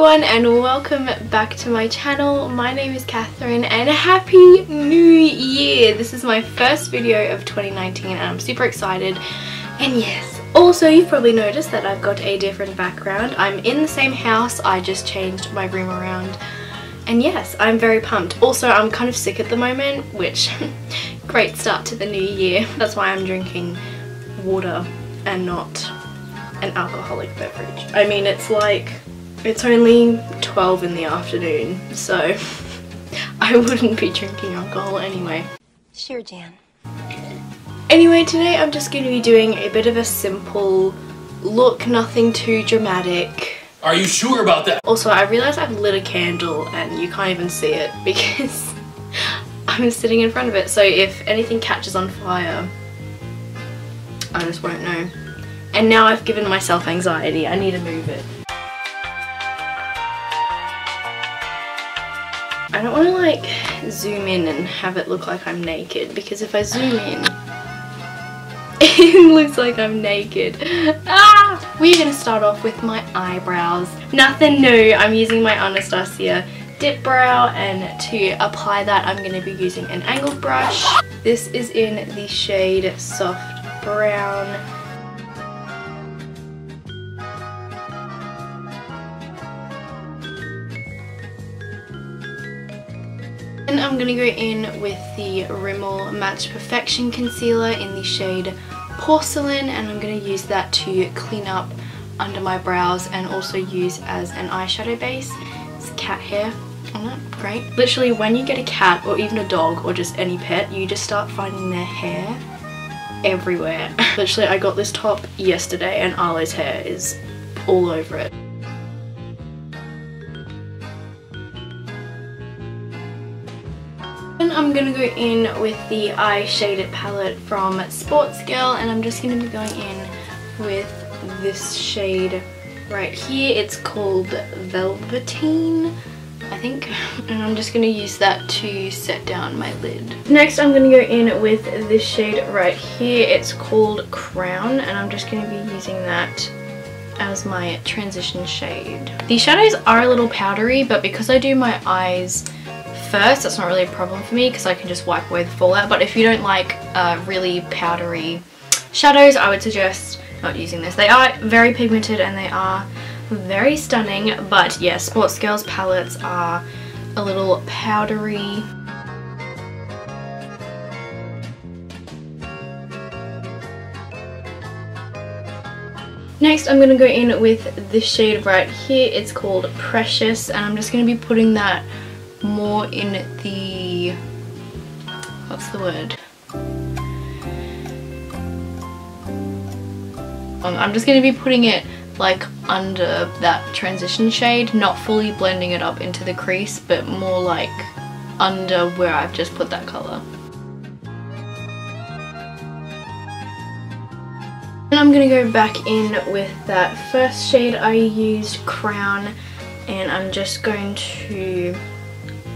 everyone and welcome back to my channel. My name is Catherine and Happy New Year! This is my first video of 2019 and I'm super excited. And yes, also you've probably noticed that I've got a different background. I'm in the same house, I just changed my room around. And yes, I'm very pumped. Also, I'm kind of sick at the moment, which great start to the new year. That's why I'm drinking water and not an alcoholic beverage. I mean, it's only 12 in the afternoon, so I wouldn't be drinking alcohol anyway. Sure, Jan. Anyway, today I'm just going to be doing a bit of a simple look, nothing too dramatic. Are you sure about that? Also, I realised I've lit a candle and you can't even see it because I'm sitting in front of it, so if anything catches on fire, I just won't know. And now I've given myself anxiety, I need to move it. I don't want to like zoom in and have it look like I'm naked, because if I zoom in it looks like I'm naked. Ah! We're going to start off with my eyebrows. Nothing new, I'm using my Anastasia Dip Brow, and to apply that I'm going to be using an angled brush. This is in the shade Soft Brown. And I'm going to go in with the Rimmel Match Perfection Concealer in the shade Porcelain, and I'm going to use that to clean up under my brows and also use as an eyeshadow base. It's cat hair on it, great. Literally when you get a cat or even a dog or just any pet, you just start finding their hair everywhere. Literally I got this top yesterday and Arlo's hair is all over it. And I'm going to go in with the eye shaded palette from Sports Girl, and I'm just going to be going in with this shade right here. It's called Velveteen, I think, and I'm just going to use that to set down my lid. Next I'm going to go in with this shade right here. It's called Crown, and I'm just going to be using that as my transition shade. These shadows are a little powdery, but because I do my eyes first, that's not really a problem for me because I can just wipe away the fallout. But if you don't like really powdery shadows, I would suggest not using this. They are very pigmented and they are very stunning, but yeah, Sports Girl's palettes are a little powdery. Next I'm going to go in with this shade right here. It's called Precious, and I'm just going to be putting that more in the, what's the word? I'm just going to be putting it like under that transition shade, not fully blending it up into the crease, but more like under where I've just put that colour. And I'm going to go back in with that first shade I used, Crown, and I'm just going to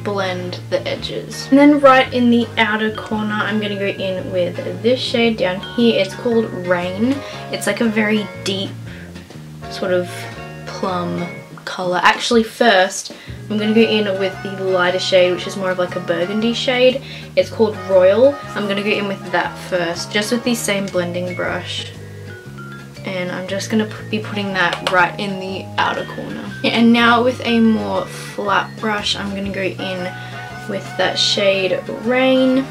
blend the edges. And then right in the outer corner I'm going to go in with this shade down here. It's called Rain. It's like a very deep sort of plum colour. Actually first I'm going to go in with the lighter shade, which is more of like a burgundy shade. It's called Royal. I'm going to go in with that first, just with the same blending brush. And I'm just going to be putting that right in the outer corner. And now with a more flat brush I'm going to go in with that shade Rain,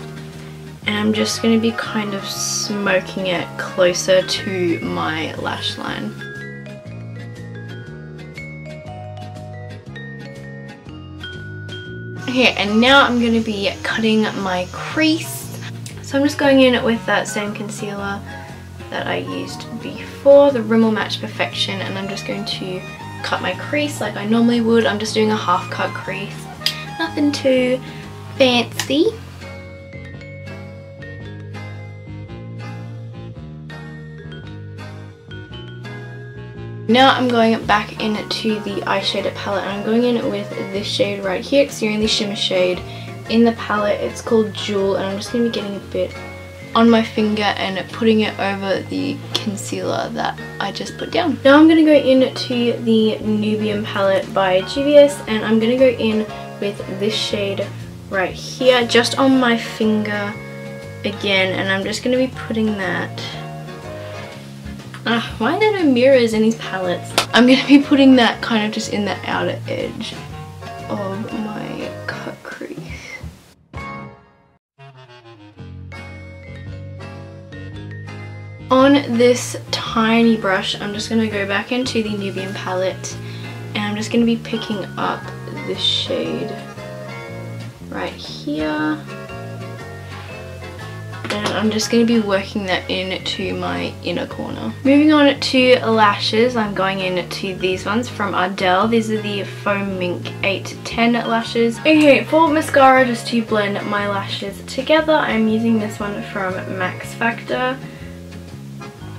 and I'm just going to be kind of smoking it closer to my lash line. Okay, and now I'm going to be cutting my crease. So I'm just going in with that same concealer that I used before, the Rimmel Match Perfection, and I'm just going to cut my crease like I normally would. I'm just doing a half cut crease, nothing too fancy. Now I'm going back into the eyeshadow palette, and I'm going in with this shade right here. It's the only shimmer shade in the palette. It's called Jewel, and I'm just going to be getting a bit on my finger and putting it over the concealer that I just put down. Now I'm going to go into the Nubian palette by Juvia's, and I'm going to go in with this shade right here, just on my finger again, and I'm just going to be putting that. Why are there no mirrors in these palettes? I'm going to be putting that kind of just in the outer edge of my cut crease. On this tiny brush, I'm just going to go back into the Nubian palette, and I'm just going to be picking up this shade right here. And I'm just going to be working that into my inner corner. Moving on to lashes, I'm going into these ones from Ardell. These are the Foam Mink 810 lashes. Okay, for mascara, just to blend my lashes together, I'm using this one from Max Factor.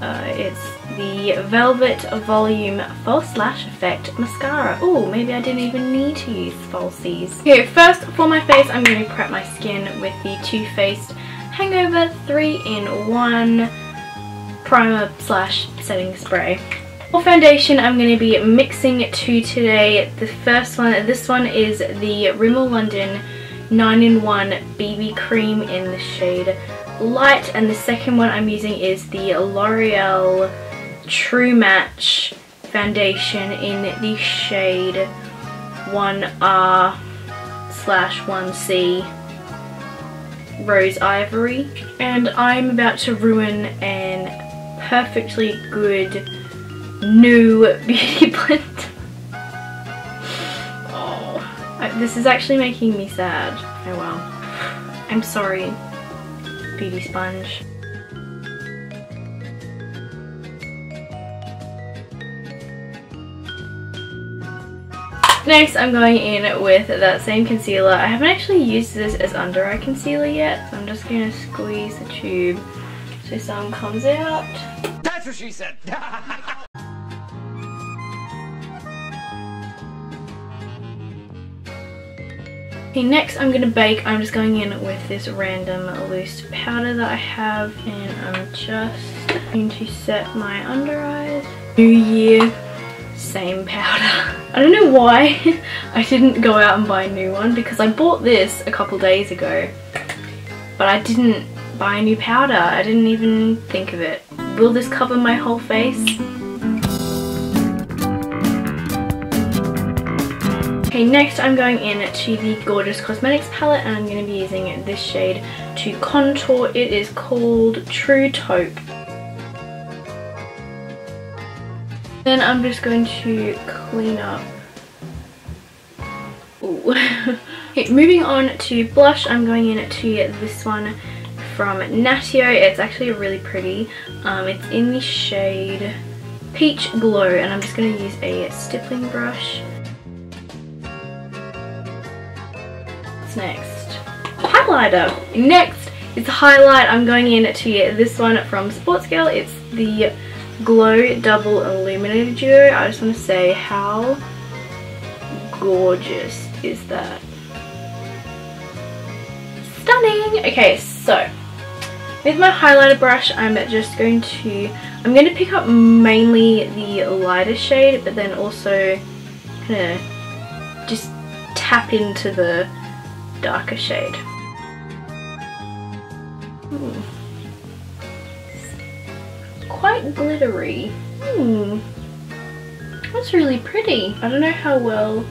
It's the Velvet Volume False Lash Effect Mascara. Oh, maybe I didn't even need to use falsies. Okay, first for my face, I'm going to prep my skin with the Too Faced Hangover 3-in-1 Primer / Setting Spray. For foundation, I'm going to be mixing two today. The first one, this one is the Rimmel London 9-in-1 BB Cream in the shade Light, and the second one I'm using is the L'Oreal True Match foundation in the shade 1R/1C Rose Ivory. And I'm about to ruin an perfectly good new beauty blend. Oh, this is actually making me sad. Oh well. I'm sorry, beauty sponge. Next, I'm going in with that same concealer. I haven't actually used this as under eye concealer yet, so I'm just going to squeeze the tube so some comes out. That's what she said! Okay, next I'm going to bake. I'm just going in with this random loose powder that I have, and I'm just going to set my under eyes. New year, same powder. I don't know why I didn't go out and buy a new one, because I bought this a couple days ago, but I didn't buy a new powder. I didn't even think of it. Will this cover my whole face? Okay, next I'm going in to the Gorgeous Cosmetics palette, and I'm going to be using this shade to contour. It is called True Taupe. Then I'm just going to clean up. Ooh. Okay, moving on to blush, I'm going in to this one from Natio. It's actually really pretty. It's in the shade Peach Glow, and I'm just going to use a stippling brush. What's next? Highlighter. Next is the highlight. I'm going in to this one from Sportsgirl. It's the Glow Double Illuminator Duo. I just want to say, how gorgeous is that? Stunning! Okay, so with my highlighter brush, I'm going to pick up mainly the lighter shade, but then also kind of just tap into the darker shade. Ooh. Quite glittery. That's really pretty. I don't know how well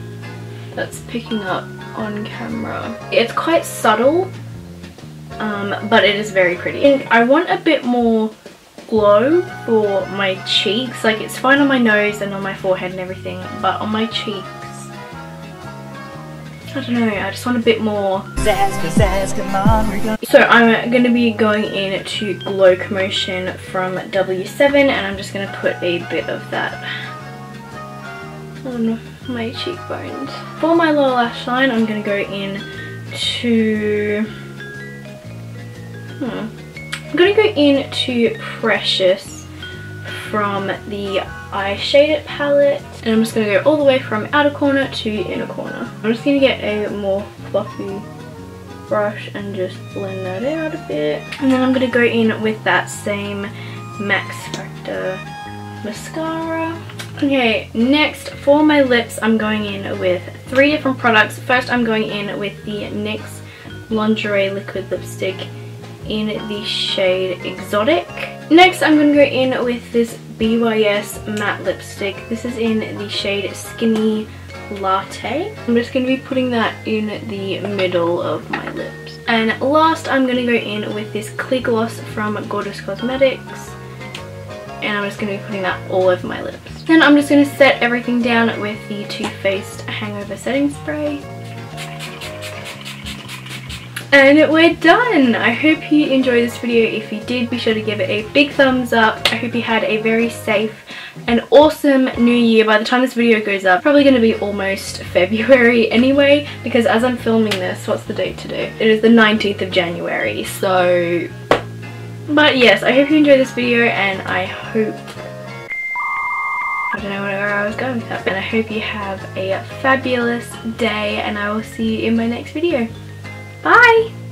that's picking up on camera. It's quite subtle, but it is very pretty. I want a bit more glow for my cheeks. Like, it's fine on my nose and on my forehead and everything, but on my cheeks, I don't know, I just want a bit more. So I'm going to be going in to Glow Commotion from W7, and I'm just going to put a bit of that on my cheekbones. For my lower lash line, I'm going to go in to... I'm going to go in to Precious from the Eye Shaded palette, and I'm just going to go all the way from outer corner to inner corner. I'm just going to get a more fluffy brush and just blend that out a bit, and then I'm going to go in with that same Max Factor mascara. Okay, next for my lips I'm going in with 3 different products. First I'm going in with the NYX Lingerie Liquid Lipstick in the shade Exotic. Next I'm going to go in with this BYS matte lipstick. This is in the shade Skinny Latte. I'm just going to be putting that in the middle of my lips. And last I'm going to go in with this clear gloss from Gorgeous Cosmetics. And I'm just going to be putting that all over my lips. Then I'm just going to set everything down with the Too Faced Hangover Setting Spray. And we're done! I hope you enjoyed this video. If you did, be sure to give it a big thumbs up. I hope you had a very safe and awesome new year. By the time this video goes up, probably going to be almost February anyway, because as I'm filming this, what's the date today? It is the 19th of January, so... But yes, I hope you enjoyed this video, and I hope... I don't know where I was going with that. And I hope you have a fabulous day, and I will see you in my next video. Bye!